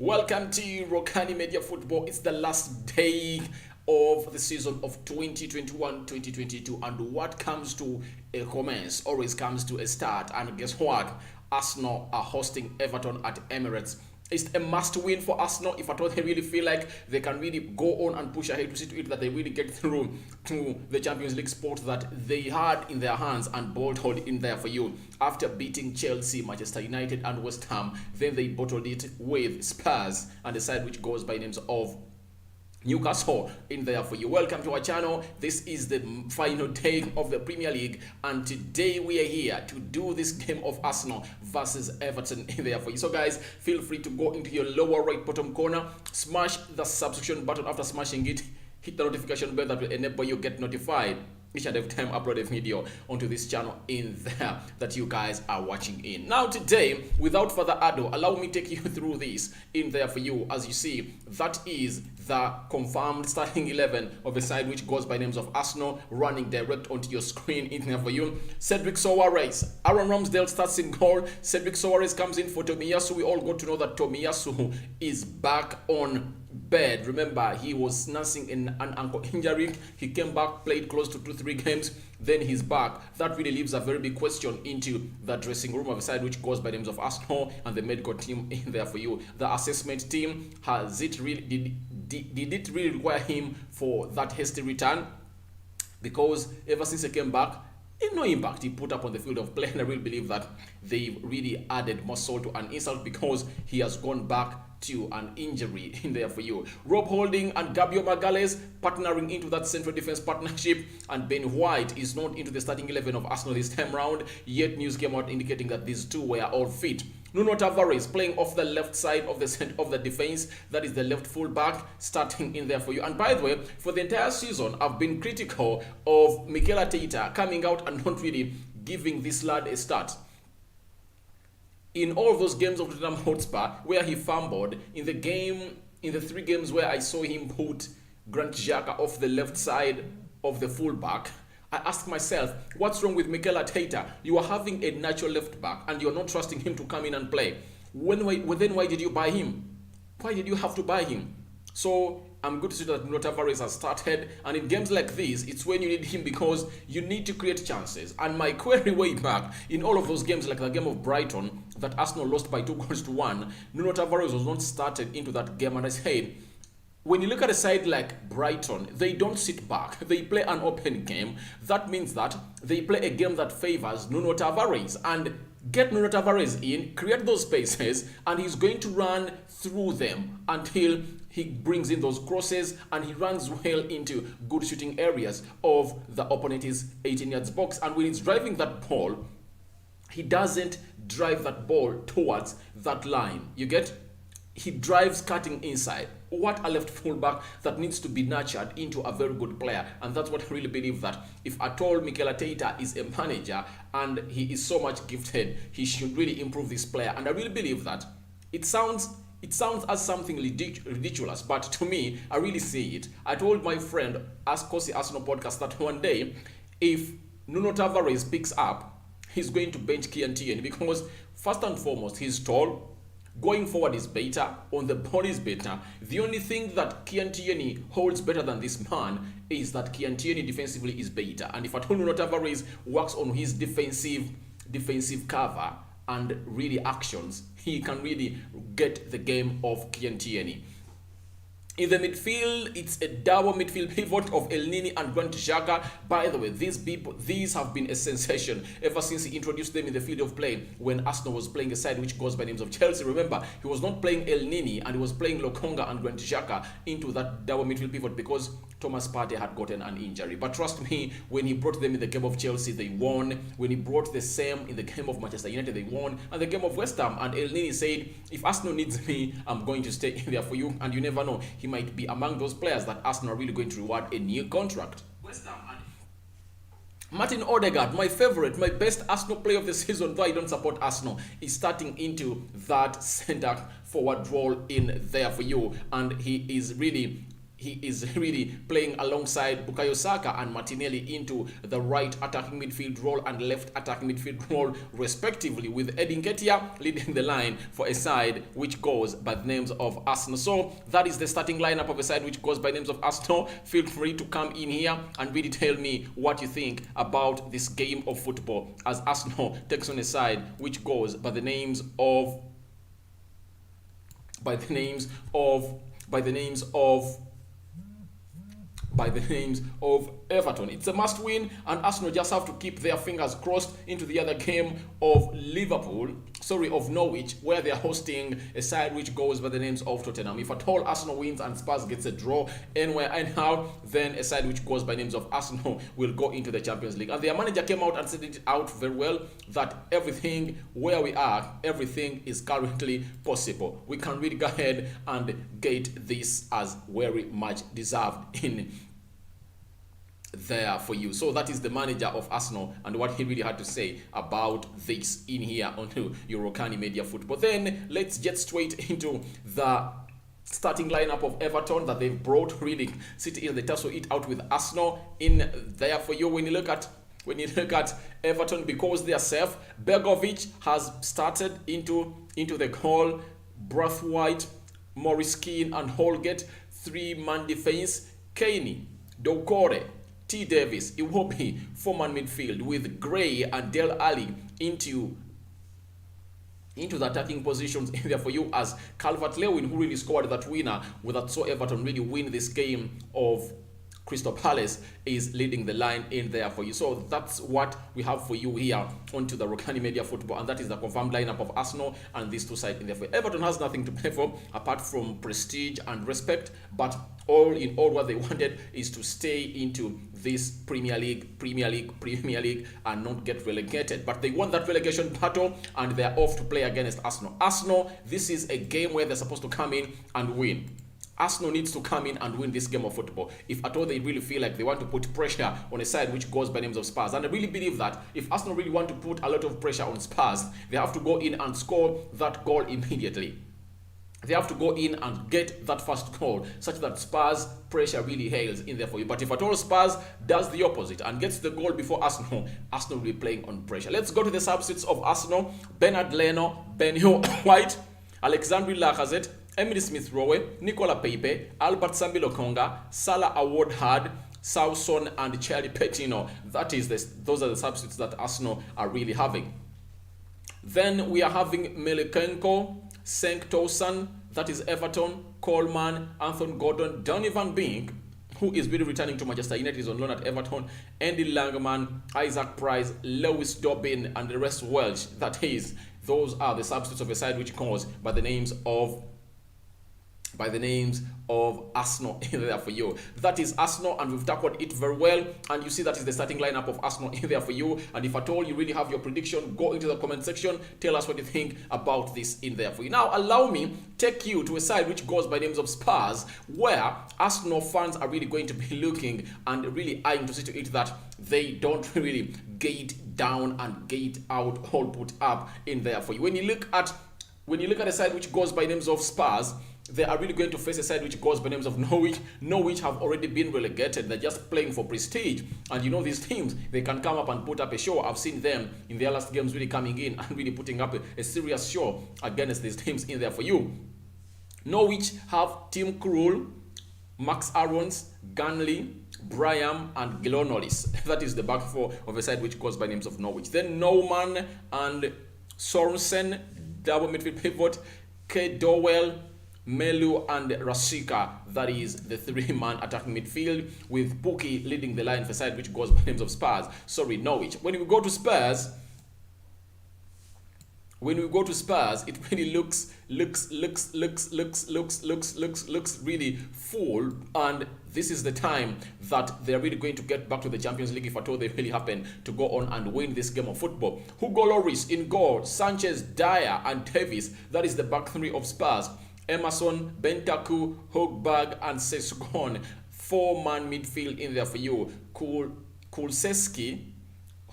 Welcome to Rokani Media Football. It's the last day of the season of 2021-2022, and what comes to a commence always comes to a start. And guess what? Arsenal are hosting Everton at Emirates. It's a must-win for Arsenal if at all they really feel like they can really go on and push ahead to see to it that they really get through to the Champions League spot that they had in their hands and bottled in there for you. After beating Chelsea, Manchester United and West Ham, then they bottled it with Spurs and the side which goes by names of Newcastle in there for you. Welcome to our channel. This is the final day of the Premier League, and today we are here to do this game of Arsenal versus Everton in there for you. So guys, feel free to go into your lower right bottom corner, smash the subscription button. After smashing it, hit the notification bell that will enable you get notified each and every time I upload a video onto this channel in there that you guys are watching in. Now today, without further ado, allow me take you through this in there for you. As you see, that is the confirmed starting 11 of a side which goes by names of Arsenal, running direct onto your screen in there for you. Cedric Soares, Aaron Ramsdale starts in goal. Cedric Soares comes in for Tomiyasu. We all got to know that Tomiyasu is back on bed. Remember, he was nursing an ankle injury. He came back, played close to 2-3 games, then he's back. That really leaves a very big question into the dressing room of a side which goes by names of Arsenal and the medical team in there for you. The assessment team, has it really did it really require him for that hasty return? Because ever since he came back, no impact he put up on the field of play, and I really believe that they really added more salt to an insult because he has gone back to an injury in there for you. Rob Holding and Gabriel Magalhaes partnering into that central defense partnership, and Ben White is not into the starting 11 of Arsenal this time round, yet news came out indicating that these two were all fit. Nuno Tavares playing off the left side of the center of the defense, that is the left full back, starting in there for you. And by the way, for the entire season, I've been critical of Mikel Arteta coming out and not really giving this lad a start. In all of those games of Tottenham Hotspur where he fumbled, in the 3 games where I saw him put Grant Xhaka off the left side of the fullback, I asked myself, what's wrong with Mikel Arteta? You are having a natural left back and you're not trusting him to come in and play. Then why did you buy him? Why did you have to buy him? So I'm good to see that Nuno Tavares has started, and in games like this, it's when you need him because you need to create chances. And my query way back, in all of those games, like the game of Brighton that Arsenal lost by 2-1, Nuno Tavares was not started into that game, and I said, when you look at a side like Brighton, they don't sit back. They play an open game. That means that they play a game that favors Nuno Tavares, and get Nuno Tavares in, create those spaces, and he's going to run through them until he brings in those crosses and he runs well into good shooting areas of the opponent's 18 yards box. And when he's driving that ball, he doesn't drive that ball towards that line. You get? He drives cutting inside. What a left fullback that needs to be nurtured into a very good player. And that's what I really believe, that if at all Mikel Arteta is a manager and he is so much gifted, he should really improve this player. And I really believe that it sounds as something ridiculous, but to me, I really see it. I told my friend, Ask Kosi Arsenal podcast, that one day, if Nuno Tavares picks up, he's going to bench Kieran Tierney because first and foremost, he's tall. Going forward is better, on the ball is better. The only thing that Kieran Tierney holds better than this man is that Kieran Tierney defensively is better. And if at all Nuno Tavares works on his defensive cover and really actions, he can really get the game of Kieran Tierney. In the midfield, it's a double midfield pivot of El Nini and Grant Xhaka. By the way, these have been a sensation ever since he introduced them in the field of play when Arsenal was playing a side which goes by names of Chelsea. Remember, he was not playing El Nini and he was playing Lokonga and Grant Xhaka into that double midfield pivot because Thomas Partey had gotten an injury. But trust me, when he brought them in the game of Chelsea, they won. When he brought the same in the game of Manchester United, they won. And the game of West Ham, and El Nini said, if Arsenal needs me, I'm going to stay in there for you. And you never know, he might be among those players that Arsenal are really going to reward a new contract. West Ham. Martin Odegaard, my favorite, my best Arsenal player of the season, though I don't support Arsenal, is starting into that centre forward role in there for you. And he is really he is really playing alongside Bukayo Saka and Martinelli into the right attacking midfield role and left attacking midfield role respectively, with Eddie Nketiah leading the line for a side which goes by the names of Arsenal. So that is the starting lineup of a side which goes by the names of Arsenal. Feel free to come in here and really tell me what you think about this game of football as Arsenal takes on a side which goes by the names of by the names of Everton. It's a must win, and Arsenal just have to keep their fingers crossed into the other game of Norwich, where they are hosting a side which goes by the names of Tottenham. If at all Arsenal wins and Spurs gets a draw anywhere anyhow, then a side which goes by names of Arsenal will go into the Champions League. And their manager came out and said it out very well that everything where we are, everything is currently possible. We can really go ahead and get this as very much deserved in there for you. So that is the manager of Arsenal and what he really had to say about this in here onto Rokani Media Football. Then let's get straight into the starting lineup of Everton that they've brought, really sitting in the tussle it out with Arsenal in there for you. When you look at Everton, because they are safe, Begovic has started into the goal. Brathwaite, Morris Keane and Holgate, 3-man defense. Kane, Doucouré, T. Davis, Iwobi, 4-man midfield with Gray and Del Ali into the attacking positions in there for you, as Calvert-Lewin, who really scored that winner with that saw Everton really win this game of Crystal Palace, is leading the line in there for you. So that's what we have for you here onto the Rokani Media Football, and that is the confirmed lineup of Arsenal and these two sides in there for you. Everton has nothing to play for apart from prestige and respect, but all in all what they wanted is to stay into this Premier League and not get relegated. But they won that relegation battle and they're off to play against Arsenal. This is a game where they're supposed to come in and win. Arsenal needs to come in and win this game of football if at all they really feel like they want to put pressure on a side which goes by names of Spurs. And I really believe that if Arsenal really want to put a lot of pressure on Spurs, they have to go in and score that goal immediately. They have to go in and get that first goal such that Spurs pressure really hails in there for you. But if at all Spurs does the opposite and gets the goal before Arsenal will be playing on pressure. Let's go to the substitutes of Arsenal. Bernard Leno, Ben White, Alexandre Lacazette, Emily Smith-Rowe, Nicola Pepe, Albert Sambi-Lokonga, Salah Award-Hard, Sauson and Charlie Petino. Those are the substitutes that Arsenal are really having. Then we are having Melekenko, Senk-Tosan, that is Everton, Coleman, Anthony Gordon, Donovan Bing, who is really returning to Manchester United, is on loan at Everton, Andy Langman, Isaac Price, Lewis Dobbin, and the rest Welsh. Those are the substitutes of a side which goes by the names of Arsenal in there for you. That is Arsenal, and we've tackled it very well, and you see that is the starting lineup of Arsenal in there for you. And if at all you really have your prediction, go into the comment section, tell us what you think about this in there for you. Now allow me take you to a side which goes by names of Spurs, where Arsenal fans are really going to be looking and really eyeing to see to it that they don't really gate down and gate out, all put up in there for you. When you look at a side which goes by names of Spurs, they are really going to face a side which goes by names of Norwich. Norwich have already been relegated. They're just playing for prestige. And you know these teams, they can come up and put up a show. I've seen them in their last games really coming in and really putting up a serious show against these teams in there for you. Norwich have Tim Krul, Max Aarons, Ganley, Bryan and Gilonolis. That is the back four of a side which goes by names of Norwich. Then Norman and Sorensen, double midfield pivot, K. Dowell, Melu and Rasika. That is the 3-man attacking midfield with Pukki leading the line for side which goes by names of Norwich. When we go to Spurs, it really looks really full, and this is the time that they're really going to get back to the Champions League if at all they really happen to go on and win this game of football. Hugo Lloris in goal, Sanchez, Dyer and Davis. That is the back three of Spurs. Emerson, Bentaku, Hogberg and Sesgon. 4-man midfield in there for you. Kulseski,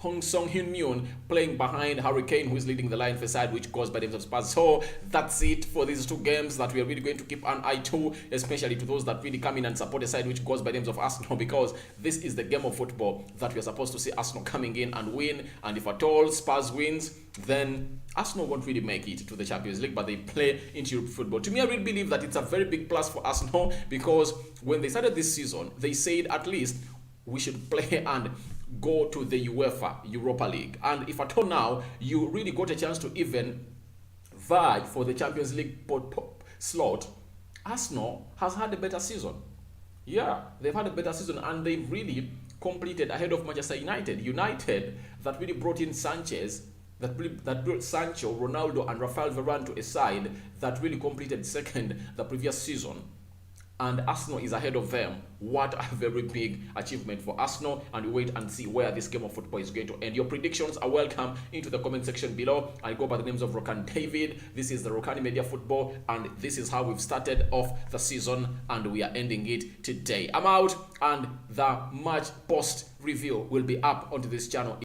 Hong Song Hyun playing behind Hurricane, who is leading the line for side, which goes by the name of Spurs. So that's it for these two games that we are really going to keep an eye to, especially to those that really come in and support a side which goes by the names of Arsenal, because this is the game of football that we are supposed to see Arsenal coming in and win. And if at all Spurs wins, then Arsenal won't really make it to the Champions League, but they play into Europe football. To me, I really believe that it's a very big plus for Arsenal, because when they started this season, they said at least we should play and go to the UEFA Europa League. And if at all now you really got a chance to even vie for the Champions League slot, Arsenal has had a better season. Yeah, they've had a better season, and they've really completed ahead of Manchester United. United that really brought in Sanchez, that brought Sancho, Ronaldo, and Rafael Varane to a side that really completed second the previous season. And Arsenal is ahead of them. What a very big achievement for Arsenal, and we wait and see where this game of football is going to end. Your predictions are welcome into the comment section below. I go by the names of Rokani David. This is the Rokani Media Football, and this is how we've started off the season, and we are ending it today. I'm out, and the match post review will be up onto this channel.